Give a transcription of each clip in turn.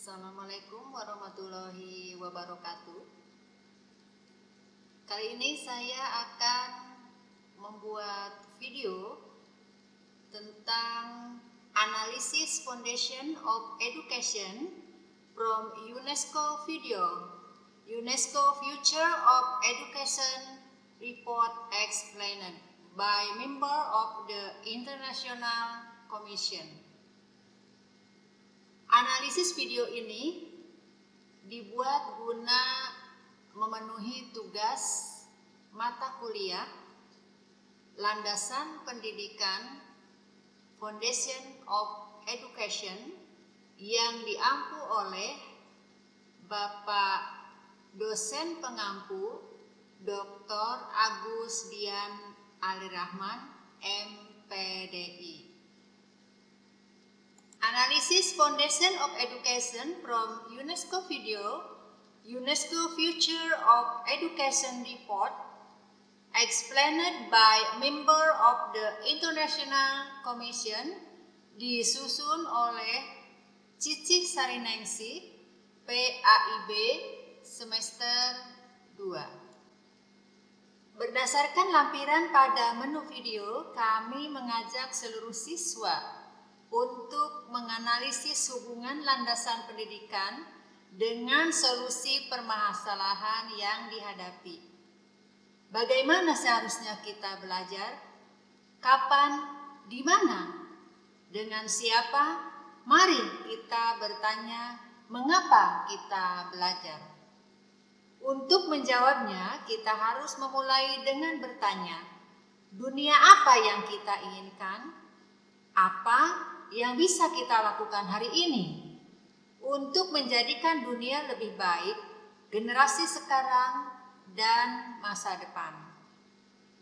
Assalamualaikum warahmatullahi wabarakatuh. Kali ini saya akan membuat video tentang Analysis Foundation of Education from UNESCO Video, UNESCO Future of Education Report explained by member of the International Commission. Analisis video ini dibuat guna memenuhi tugas mata kuliah Landasan Pendidikan Foundation of Education yang diampu oleh Bapak dosen pengampu Dr. Agus Dian Alirahman, MPDI. Analysis Foundation of Education from UNESCO Video, UNESCO Future of Education Report, explained by member of the International Commission, disusun oleh Cici Sarinengsi, PAIB, semester 2. Berdasarkan lampiran pada menu video, kami mengajak seluruh siswa untuk menganalisis hubungan landasan pendidikan dengan solusi permasalahan yang dihadapi. Bagaimana seharusnya kita belajar? Kapan? Di mana? Dengan siapa? Mari kita bertanya, mengapa kita belajar? Untuk menjawabnya, kita harus memulai dengan bertanya, dunia apa yang kita inginkan? Apa yang bisa kita lakukan hari ini untuk menjadikan dunia lebih baik, generasi sekarang dan masa depan?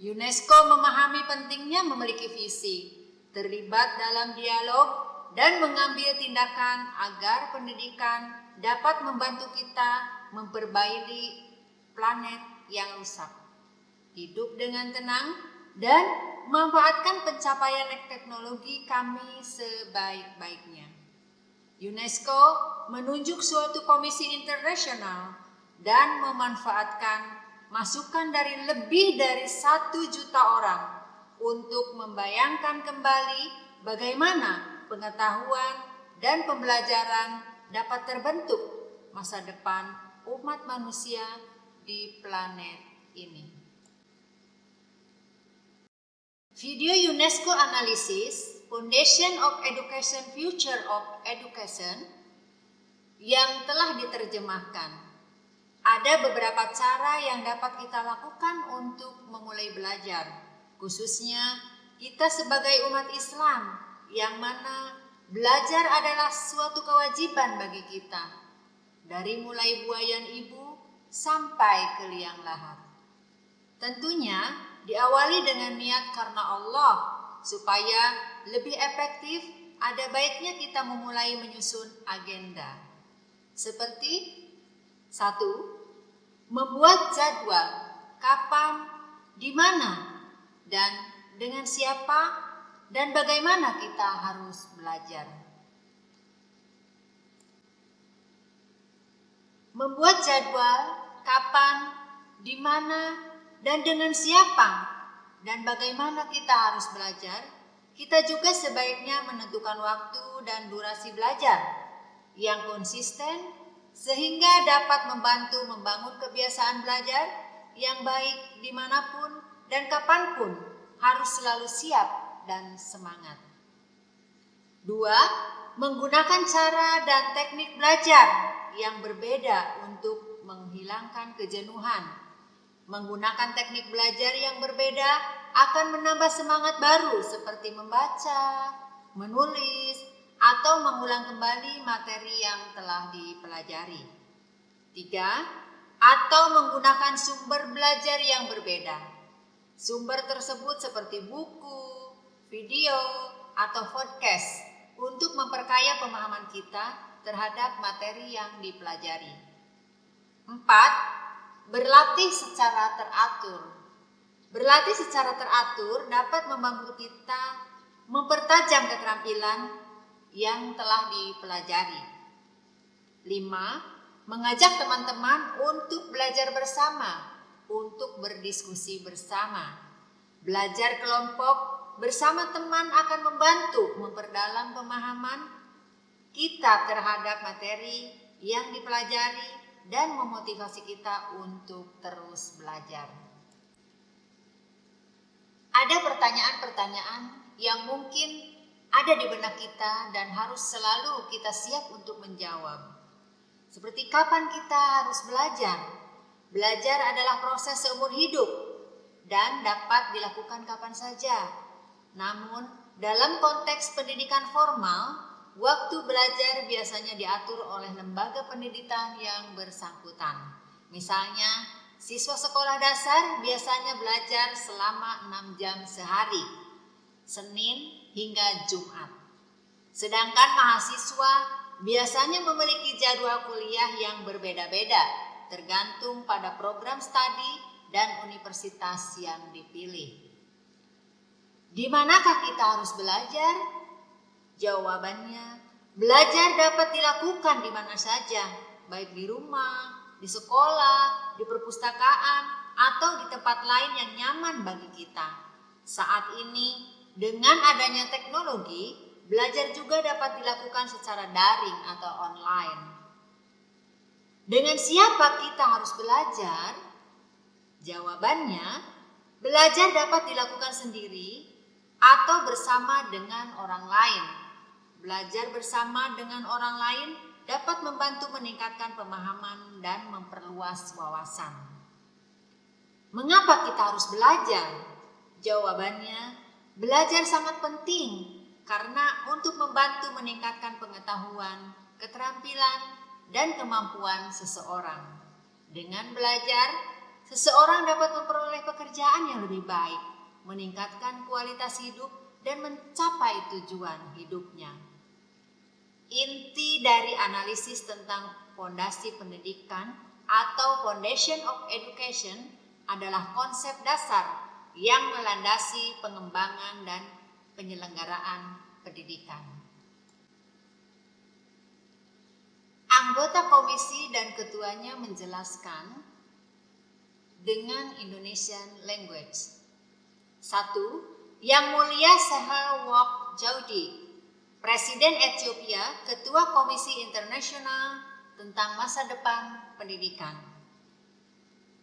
UNESCO memahami pentingnya memiliki visi, terlibat dalam dialog, dan mengambil tindakan agar pendidikan dapat membantu kita memperbaiki planet yang rusak, hidup dengan tenang, dan memanfaatkan pencapaian teknologi kami sebaik-baiknya. UNESCO menunjuk suatu komisi internasional dan memanfaatkan masukan dari lebih dari 1 juta orang untuk membayangkan kembali bagaimana pengetahuan dan pembelajaran dapat terbentuk masa depan umat manusia di planet ini. Video UNESCO Analysis Foundation of Education Future of Education yang telah diterjemahkan. Ada beberapa cara yang dapat kita lakukan untuk memulai belajar, khususnya kita sebagai umat Islam, yang mana belajar adalah suatu kewajiban bagi kita, dari mulai buayan ibu sampai ke liang lahat. Tentunya diawali dengan niat karena Allah. Supaya lebih efektif, ada baiknya kita memulai menyusun agenda. Seperti 1. Membuat jadwal kapan, di mana, dan dengan siapa, dan bagaimana kita harus belajar. Membuat jadwal kapan, di mana, dan dengan siapa, dan bagaimana kita harus belajar. Kita juga sebaiknya menentukan waktu dan durasi belajar yang konsisten sehingga dapat membantu membangun kebiasaan belajar yang baik dimanapun dan kapanpun, harus selalu siap dan semangat. 2. Menggunakan cara dan teknik belajar yang berbeda untuk menghilangkan kejenuhan. Menggunakan teknik belajar yang berbeda akan menambah semangat baru seperti membaca, menulis, atau mengulang kembali materi yang telah dipelajari. 3. Atau menggunakan sumber belajar yang berbeda. Sumber tersebut seperti buku, video, atau podcast untuk memperkaya pemahaman kita terhadap materi yang dipelajari. 4. Berlatih secara teratur. Berlatih secara teratur dapat membantu kita mempertajam keterampilan yang telah dipelajari. 5. Mengajak teman-teman untuk belajar bersama, untuk berdiskusi bersama. Belajar kelompok bersama teman akan membantu memperdalam pemahaman kita terhadap materi yang dipelajari dan memotivasi kita untuk terus belajar. Ada pertanyaan-pertanyaan yang mungkin ada di benak kita dan harus selalu kita siap untuk menjawab. Seperti kapan kita harus belajar? Belajar adalah proses seumur hidup dan dapat dilakukan kapan saja. Namun, dalam konteks pendidikan formal, waktu belajar biasanya diatur oleh lembaga pendidikan yang bersangkutan. Misalnya, siswa sekolah dasar biasanya belajar selama 6 jam sehari, Senin hingga Jumat. Sedangkan mahasiswa biasanya memiliki jadwal kuliah yang berbeda-beda, tergantung pada program studi dan universitas yang dipilih. Di manakah kita harus belajar? Jawabannya, belajar dapat dilakukan di mana saja, baik di rumah, di sekolah, di perpustakaan, atau di tempat lain yang nyaman bagi kita. Saat ini, dengan adanya teknologi, belajar juga dapat dilakukan secara daring atau online. Dengan siapa kita harus belajar? Jawabannya, belajar dapat dilakukan sendiri atau bersama dengan orang lain. Belajar bersama dengan orang lain dapat membantu meningkatkan pemahaman dan memperluas wawasan. Mengapa kita harus belajar? Jawabannya, belajar sangat penting karena untuk membantu meningkatkan pengetahuan, keterampilan, dan kemampuan seseorang. Dengan belajar, seseorang dapat memperoleh pekerjaan yang lebih baik, meningkatkan kualitas hidup, dan mencapai tujuan hidupnya. Inti dari analisis tentang fondasi pendidikan atau Foundation of Education adalah konsep dasar yang melandasi pengembangan dan penyelenggaraan pendidikan. Anggota komisi dan ketuanya menjelaskan dengan Indonesian language. 1. Yang Mulia Sehel Wok Jaudi, Presiden Ethiopia, Ketua Komisi Internasional tentang Masa Depan Pendidikan.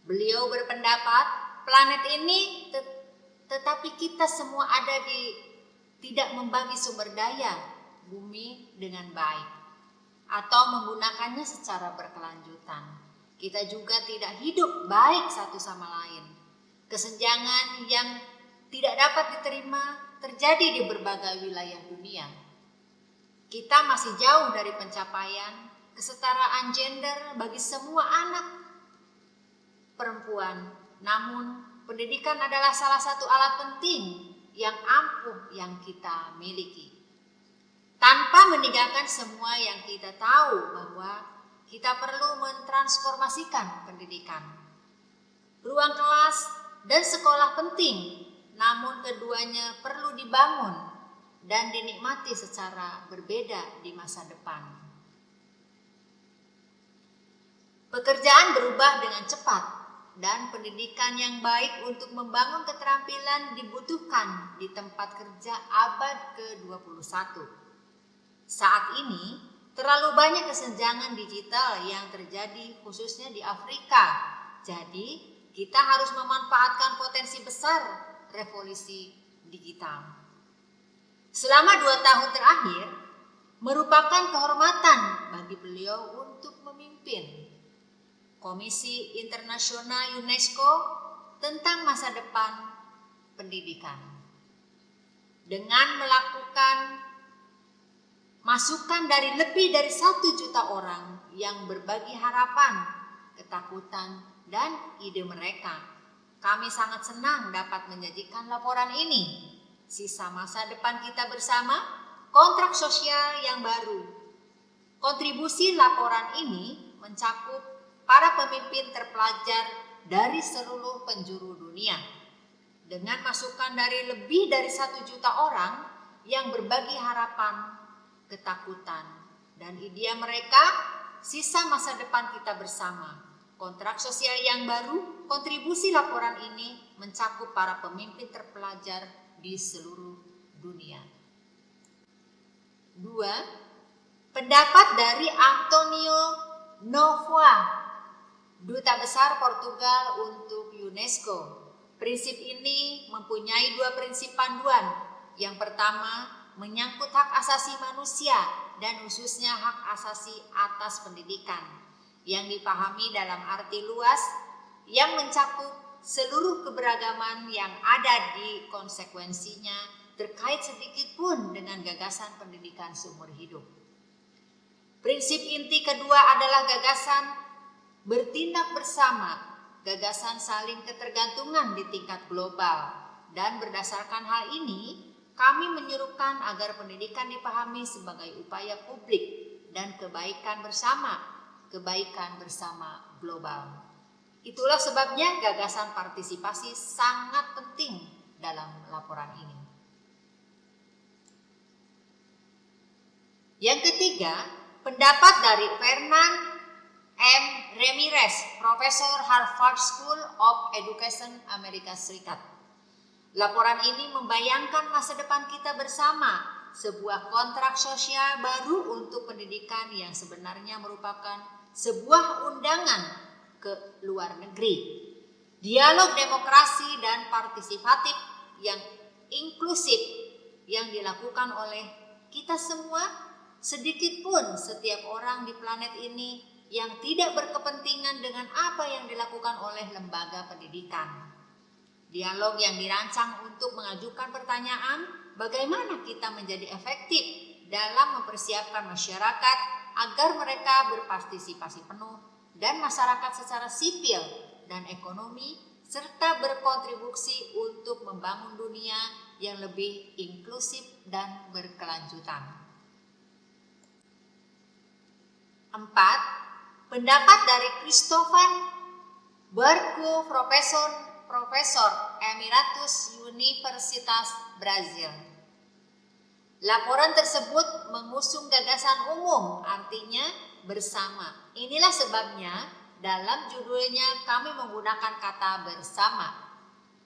Beliau berpendapat, planet ini tetapi kita semua ada tidak membagi sumber daya bumi dengan baik atau menggunakannya secara berkelanjutan. Kita juga tidak hidup baik satu sama lain. Kesenjangan yang tidak dapat diterima terjadi di berbagai wilayah dunia. Kita masih jauh dari pencapaian kesetaraan gender bagi semua anak perempuan. Namun, pendidikan adalah salah satu alat penting yang ampuh yang kita miliki. Tanpa meninggalkan semua yang kita tahu bahwa kita perlu mentransformasikan pendidikan. Ruang kelas dan sekolah penting, namun keduanya perlu dibangun dan dinikmati secara berbeda di masa depan. Pekerjaan berubah dengan cepat dan pendidikan yang baik untuk membangun keterampilan dibutuhkan di tempat kerja abad ke-21. Saat ini, terlalu banyak kesenjangan digital yang terjadi khususnya di Afrika. Jadi, kita harus memanfaatkan potensi besar revolusi digital. Selama 2 tahun terakhir, merupakan kehormatan bagi beliau untuk memimpin Komisi Internasional UNESCO tentang Masa Depan Pendidikan. Dengan melakukan masukan dari lebih dari 1 juta orang yang berbagi harapan, ketakutan, dan ide mereka, kami sangat senang dapat menyajikan laporan ini. Sisa masa depan kita bersama, kontrak sosial yang baru. Kontribusi laporan ini mencakup para pemimpin terpelajar dari seluruh penjuru dunia. Dengan masukan dari lebih dari 1 juta orang yang berbagi harapan, ketakutan, dan ide mereka, sisa masa depan kita bersama. Kontrak sosial yang baru, kontribusi laporan ini mencakup para pemimpin terpelajar di seluruh dunia. 2. Pendapat dari Antonio Novoa, Duta Besar Portugal untuk UNESCO. Prinsip ini mempunyai 2 prinsip panduan. Yang pertama, menyangkut hak asasi manusia dan khususnya hak asasi atas pendidikan, yang dipahami dalam arti luas yang mencakup seluruh keberagaman yang ada di konsekuensinya terkait sedikit pun dengan gagasan pendidikan seumur hidup. Prinsip inti kedua adalah gagasan bertindak bersama, gagasan saling ketergantungan di tingkat global, dan berdasarkan hal ini kami menyuruhkan agar pendidikan dipahami sebagai upaya publik dan kebaikan bersama global. Itulah sebabnya gagasan partisipasi sangat penting dalam laporan ini. Yang ketiga, pendapat dari Fernand M. Ramirez, Profesor Harvard School of Education, Amerika Serikat. Laporan ini membayangkan masa depan kita bersama, sebuah kontrak sosial baru untuk pendidikan yang sebenarnya merupakan sebuah undangan ke luar negeri. Dialog demokrasi dan partisipatif yang inklusif yang dilakukan oleh kita semua, sedikit pun setiap orang di planet ini yang tidak berkepentingan dengan apa yang dilakukan oleh lembaga pendidikan. Dialog yang dirancang untuk mengajukan pertanyaan bagaimana kita menjadi efektif dalam mempersiapkan masyarakat agar mereka berpartisipasi penuh dan masyarakat secara sipil dan ekonomi serta berkontribusi untuk membangun dunia yang lebih inklusif dan berkelanjutan. 4. Pendapat dari Christopher Barco, Profesor Emeritus Universitas Brazil. Laporan tersebut mengusung gagasan umum, artinya bersama. Inilah sebabnya dalam judulnya kami menggunakan kata bersama.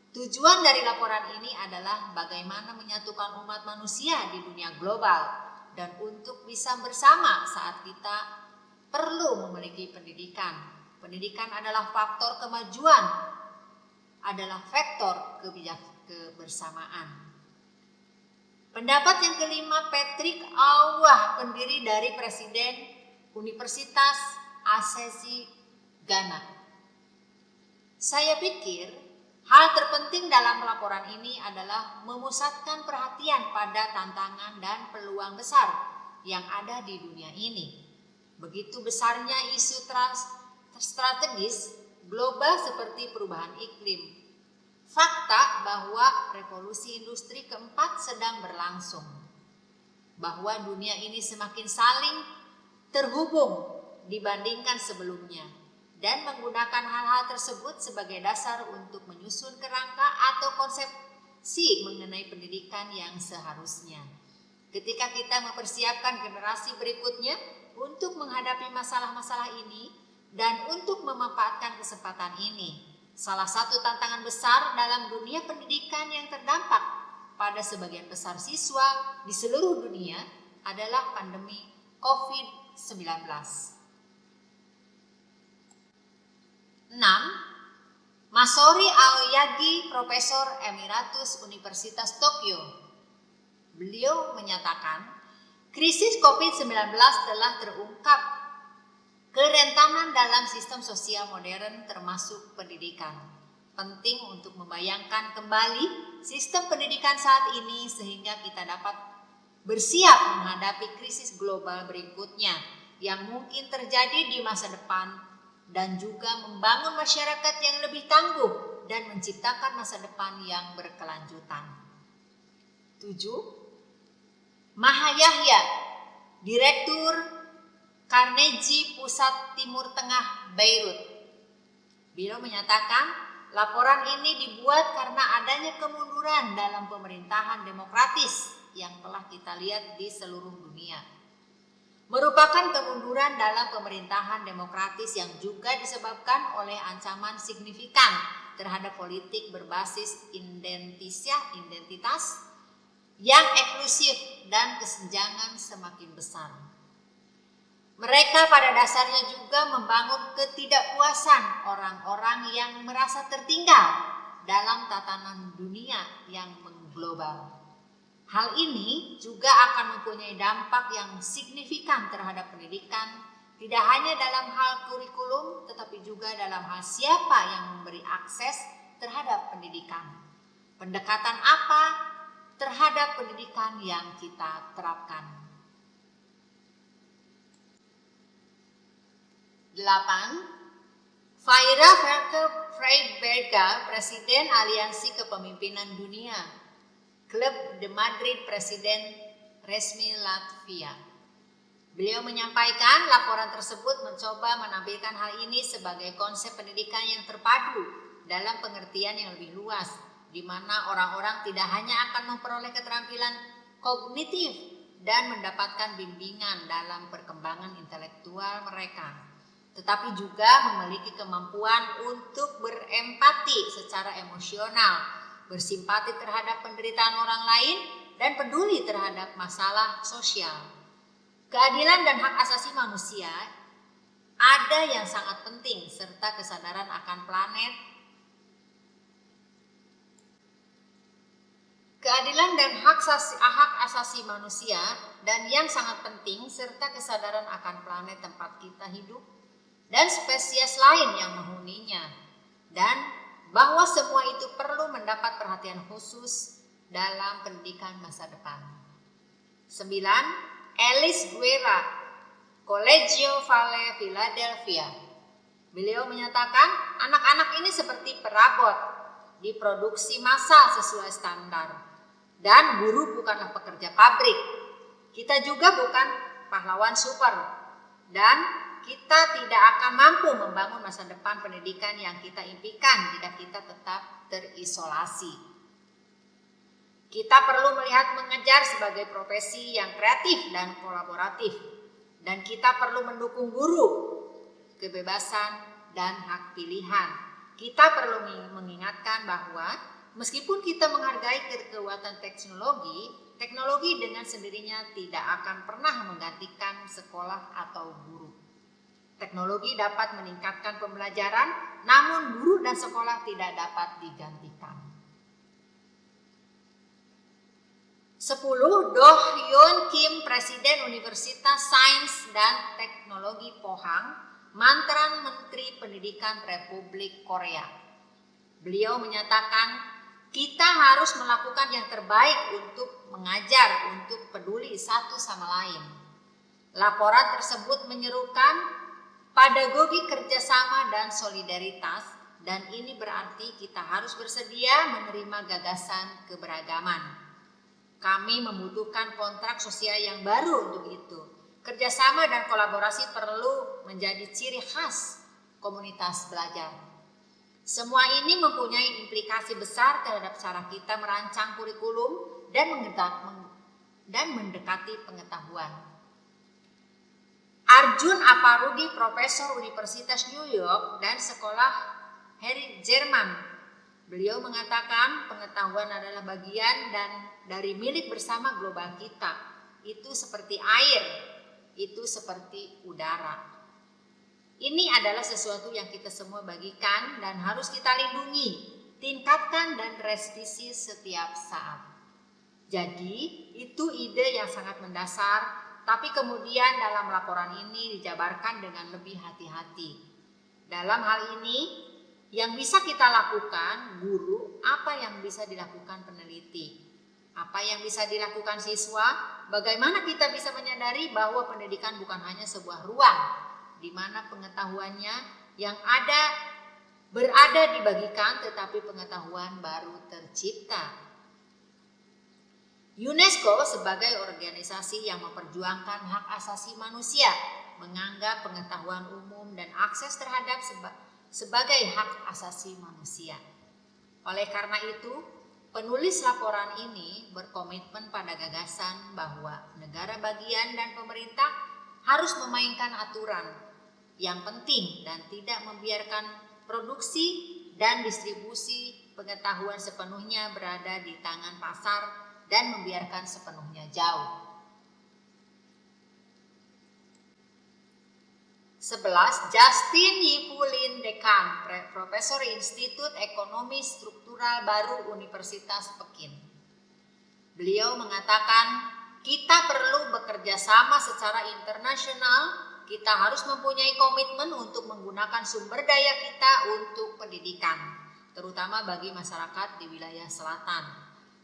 Tujuan dari laporan ini adalah bagaimana menyatukan umat manusia di dunia global dan untuk bisa bersama saat kita perlu memiliki pendidikan. Pendidikan adalah faktor kemajuan, adalah faktor kebersamaan. Pendapat yang kelima, Patrick Awah, pendiri dari Presiden Universitas Assisi, Ghana. Saya pikir hal terpenting dalam laporan ini adalah memusatkan perhatian pada tantangan dan peluang besar yang ada di dunia ini. Begitu besarnya isu strategis global seperti perubahan iklim. Fakta bahwa revolusi industri keempat sedang berlangsung. Bahwa dunia ini semakin saling terhubung dibandingkan sebelumnya. Dan menggunakan hal-hal tersebut sebagai dasar untuk menyusun kerangka atau konsepsi mengenai pendidikan yang seharusnya. Ketika kita mempersiapkan generasi berikutnya untuk menghadapi masalah-masalah ini dan untuk memanfaatkan kesempatan ini. Salah satu tantangan besar dalam dunia pendidikan yang terdampak pada sebagian besar siswa di seluruh dunia adalah pandemi COVID-19. 6. Masori Aoyagi, Profesor Emeritus Universitas Tokyo. Beliau menyatakan, krisis COVID-19 telah terungkap kerentanan dalam sistem sosial modern termasuk pendidikan. Penting untuk membayangkan kembali sistem pendidikan saat ini sehingga kita dapat bersiap menghadapi krisis global berikutnya yang mungkin terjadi di masa depan dan juga membangun masyarakat yang lebih tangguh dan menciptakan masa depan yang berkelanjutan. 7. Mahayahya, Direktur Carnegie Pusat Timur Tengah Beirut. Beliau menyatakan laporan ini dibuat karena adanya kemunduran dalam pemerintahan demokratis yang telah kita lihat di seluruh dunia. Merupakan kemunduran kemunduran dalam pemerintahan demokratis yang juga disebabkan oleh ancaman signifikan terhadap politik berbasis identitas yang eksklusif dan kesenjangan semakin besar. Mereka pada dasarnya juga membangun ketidakpuasan orang-orang yang merasa tertinggal dalam tatanan dunia yang mengglobal. Hal ini juga akan mempunyai dampak yang signifikan terhadap pendidikan, tidak hanya dalam hal kurikulum, tetapi juga dalam hal siapa yang memberi akses terhadap pendidikan. Pendekatan apa terhadap pendidikan yang kita terapkan. 8. Vaira Freiberger, Presiden Aliansi Kepemimpinan Dunia, Klub de Madrid, Presiden resmi Latvia. Beliau menyampaikan laporan tersebut mencoba menampilkan hal ini sebagai konsep pendidikan yang terpadu dalam pengertian yang lebih luas, di mana orang-orang tidak hanya akan memperoleh keterampilan kognitif dan mendapatkan bimbingan dalam perkembangan intelektual mereka, tetapi juga memiliki kemampuan untuk berempati secara emosional, bersimpati terhadap penderitaan orang lain, dan peduli terhadap masalah sosial. Keadilan dan hak asasi manusia ada yang sangat penting, serta kesadaran akan planet. Keadilan dan hak asasi manusia dan yang sangat penting serta kesadaran akan planet tempat kita hidup dan spesies lain yang menghuninya, dan bahwa semua itu perlu mendapat perhatian khusus dalam pendidikan masa depan. 9. Alice Guerra, Collegio Valle, Philadelphia. Beliau menyatakan anak-anak ini seperti perabot, diproduksi massal sesuai standar, dan guru bukanlah pekerja pabrik. Kita juga bukan pahlawan super, dan kita tidak akan mampu membangun masa depan pendidikan yang kita impikan jika kita tetap terisolasi. Kita perlu melihat mengejar sebagai profesi yang kreatif dan kolaboratif, dan kita perlu mendukung guru, kebebasan, dan hak pilihan. Kita perlu mengingatkan bahwa meskipun kita menghargai kekuatan teknologi dengan sendirinya tidak akan pernah menggantikan sekolah atau guru. Teknologi dapat meningkatkan pembelajaran, namun guru dan sekolah tidak dapat digantikan. 10. Do Hyun Kim, Presiden Universitas Sains dan Teknologi Pohang, mantan Menteri Pendidikan Republik Korea. Beliau menyatakan, kita harus melakukan yang terbaik untuk mengajar, untuk peduli satu sama lain. Laporan tersebut menyerukan pedagogi kerjasama dan solidaritas, dan ini berarti kita harus bersedia menerima gagasan keberagaman. Kami membutuhkan kontrak sosial yang baru untuk itu. Kerjasama dan kolaborasi perlu menjadi ciri khas komunitas belajar. Semua ini mempunyai implikasi besar terhadap cara kita merancang kurikulum dan mendekati pengetahuan. Arjun Aparudi, Profesor Universitas New York dan Sekolah Harry Jerman. Beliau mengatakan pengetahuan adalah bagian dari milik bersama global kita. Itu seperti air, itu seperti udara. Ini adalah sesuatu yang kita semua bagikan dan harus kita lindungi, tingkatkan dan revisi setiap saat. Jadi itu ide yang sangat mendasar, tapi kemudian dalam laporan ini dijabarkan dengan lebih hati-hati. Dalam hal ini, yang bisa kita lakukan guru, apa yang bisa dilakukan peneliti, apa yang bisa dilakukan siswa, bagaimana kita bisa menyadari bahwa pendidikan bukan hanya sebuah ruang di mana pengetahuannya yang berada dibagikan, tetapi pengetahuan baru tercipta. UNESCO sebagai organisasi yang memperjuangkan hak asasi manusia menganggap pengetahuan umum dan akses terhadap sebagai hak asasi manusia. Oleh karena itu, penulis laporan ini berkomitmen pada gagasan bahwa negara bagian dan pemerintah harus memainkan aturan yang penting dan tidak membiarkan produksi dan distribusi pengetahuan sepenuhnya berada di tangan pasar dan membiarkan sepenuhnya jauh. 11. Justin Yipulin Dekan, Profesor Institut Ekonomi Struktural Baru Universitas Pekin. Beliau mengatakan, kita perlu bekerja sama secara internasional, kita harus mempunyai komitmen untuk menggunakan sumber daya kita untuk pendidikan, terutama bagi masyarakat di wilayah selatan.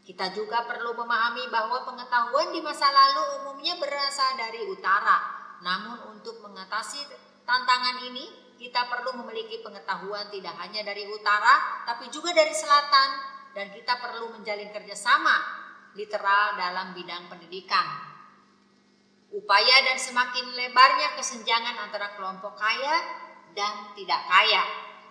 Kita juga perlu memahami bahwa pengetahuan di masa lalu umumnya berasal dari utara, namun untuk mengatasi tantangan ini, kita perlu memiliki pengetahuan tidak hanya dari utara, tapi juga dari selatan, dan kita perlu menjalin kerjasama literal dalam bidang pendidikan. Upaya dan semakin lebarnya kesenjangan antara kelompok kaya dan tidak kaya.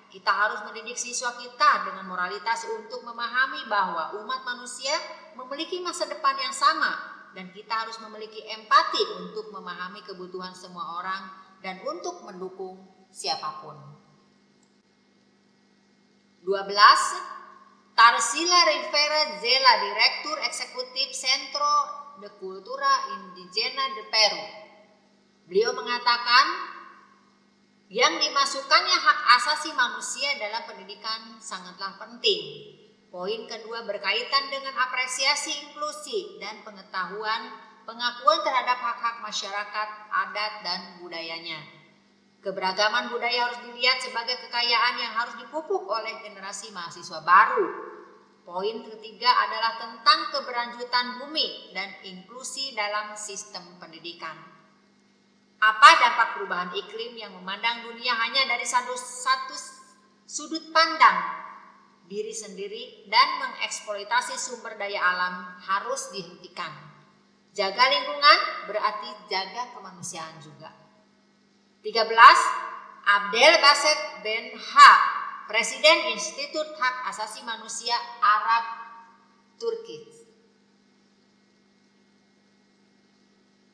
Kita harus mendidik siswa kita dengan moralitas untuk memahami bahwa umat manusia memiliki masa depan yang sama, dan kita harus memiliki empati untuk memahami kebutuhan semua orang dan untuk mendukung siapapun. 12. Tarsila Rivera Zela, Direktur Eksekutif Centro de Cultura Indigena de Peru. Beliau mengatakan, yang dimasukkannya hak asasi manusia dalam pendidikan sangatlah penting. Poin kedua berkaitan dengan apresiasi inklusi dan pengakuan terhadap hak-hak masyarakat, adat, dan budayanya. Keberagaman budaya harus dilihat sebagai kekayaan yang harus dipupuk oleh generasi mahasiswa baru. Poin ketiga adalah tentang keberlanjutan bumi dan inklusi dalam sistem pendidikan. Apa dampak perubahan iklim yang memandang dunia hanya dari satu sudut pandang diri sendiri dan mengeksploitasi sumber daya alam harus dihentikan. Jaga lingkungan berarti jaga kemanusiaan juga. 13. Abdel Baset Ben Ha, Presiden Institut Hak Asasi Manusia Arab Turki.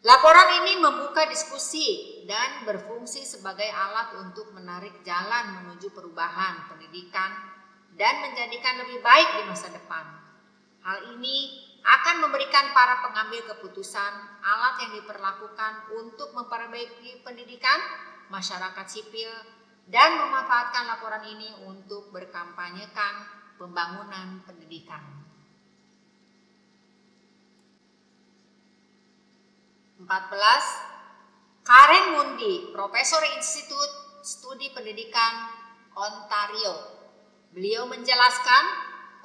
Laporan ini membuka diskusi dan berfungsi sebagai alat untuk menarik jalan menuju perubahan pendidikan dan menjadikan lebih baik di masa depan. Hal ini akan memberikan para pengambil keputusan alat yang diperlakukan untuk memperbaiki pendidikan masyarakat sipil dan memanfaatkan laporan ini untuk berkampanyekan pembangunan pendidikan. 14. Karen Mundi, Profesor Institut Studi Pendidikan Ontario. Beliau menjelaskan,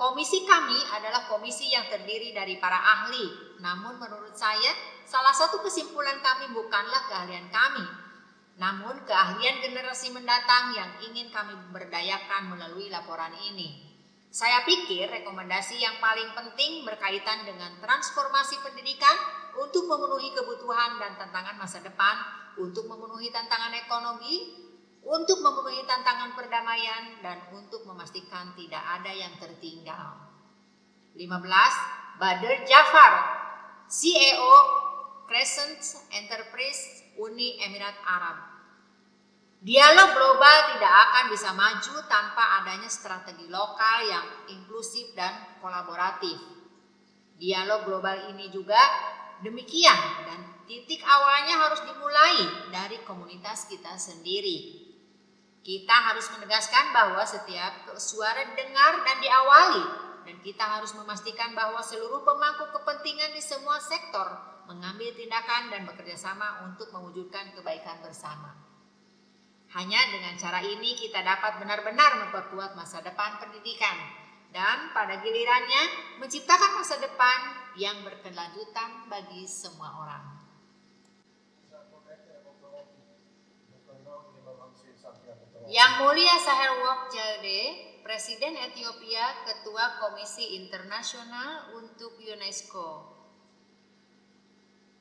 komisi kami adalah komisi yang terdiri dari para ahli. Namun menurut saya, salah satu kesimpulan kami bukanlah keahlian kami, namun keahlian generasi mendatang yang ingin kami berdayakan melalui laporan ini. Saya pikir rekomendasi yang paling penting berkaitan dengan transformasi pendidikan untuk memenuhi kebutuhan dan tantangan masa depan, untuk memenuhi tantangan ekonomi, untuk memenuhi tantangan perdamaian, dan untuk memastikan tidak ada yang tertinggal. 15. Badr Jafar, CEO Crescent Enterprise Uni Emirat Arab. Dialog global tidak akan bisa maju tanpa adanya strategi lokal yang inklusif dan kolaboratif. Dialog global ini juga demikian, dan titik awalnya harus dimulai dari komunitas kita sendiri. Kita harus menegaskan bahwa setiap suara didengar dan diawali, dan kita harus memastikan bahwa seluruh pemangku kepentingan di semua sektor mengambil tindakan dan bekerja sama untuk mewujudkan kebaikan bersama. Hanya dengan cara ini kita dapat benar-benar memperkuat masa depan pendidikan dan pada gilirannya menciptakan masa depan yang berkelanjutan bagi semua orang. Yang Mulia Sahle-Work Zewde, Presiden Ethiopia, Ketua Komisi Internasional untuk UNESCO.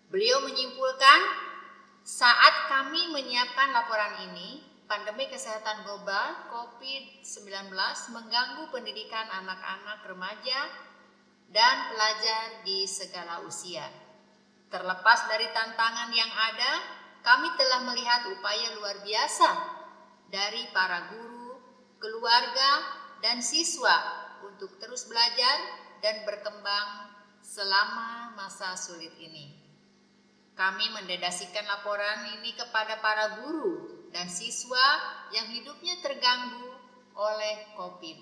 Beliau menyimpulkan, saat kami menyiapkan laporan ini, pandemi kesehatan global COVID-19 mengganggu pendidikan anak-anak remaja dan pelajar di segala usia. Terlepas dari tantangan yang ada, kami telah melihat upaya luar biasa dari para guru, keluarga, dan siswa untuk terus belajar dan berkembang selama masa sulit ini. Kami mendedikasikan laporan ini kepada para guru dan siswa yang hidupnya terganggu oleh COVID.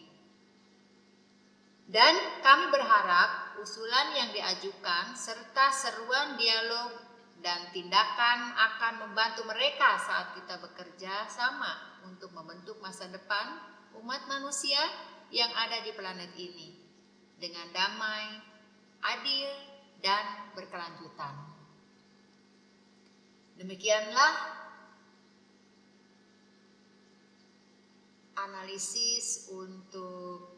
Dan kami berharap usulan yang diajukan serta seruan dialog dan tindakan akan membantu mereka saat kita bekerja sama untuk membentuk masa depan umat manusia yang ada di planet ini dengan damai, adil, dan berkelanjutan. Demikianlah analisis untuk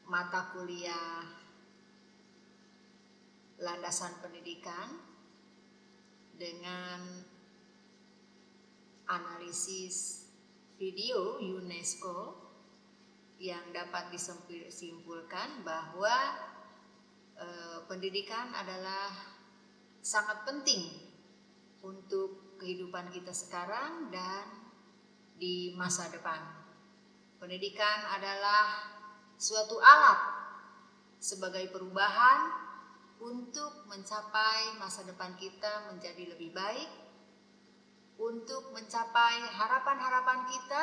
mata kuliah landasan pendidikan dengan analisis video UNESCO yang dapat disimpulkan bahwa pendidikan adalah sangat penting untuk kehidupan kita sekarang dan di masa depan. Pendidikan adalah suatu alat sebagai perubahan untuk mencapai masa depan kita menjadi lebih baik, untuk mencapai harapan-harapan kita,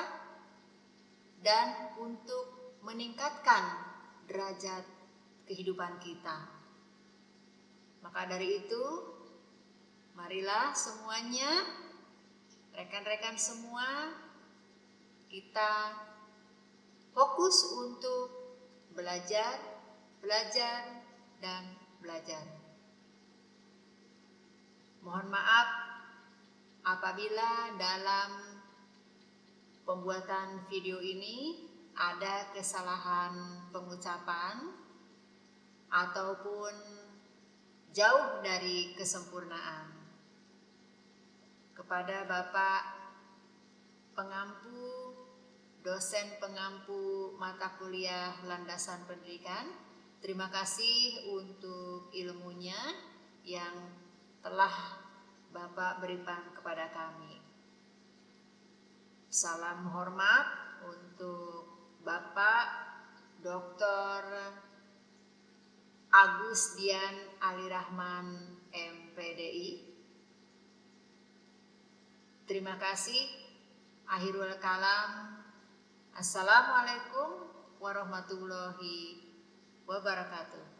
dan untuk meningkatkan derajat kehidupan kita. Maka dari itu, marilah semuanya, rekan-rekan semua, kita fokus untuk belajar, dan belajar. Mohon maaf apabila dalam pembuatan video ini ada kesalahan pengucapan ataupun jauh dari kesempurnaan. Kepada Bapak pengampu, dosen pengampu mata kuliah landasan pendidikan, terima kasih untuk ilmunya yang telah Bapak berikan kepada kami. Salam hormat untuk Bapak Dr. Agus Dian Alirahman MPDI. Terima kasih. Akhirul kalam. Assalamualaikum warahmatullahi wabarakatuh.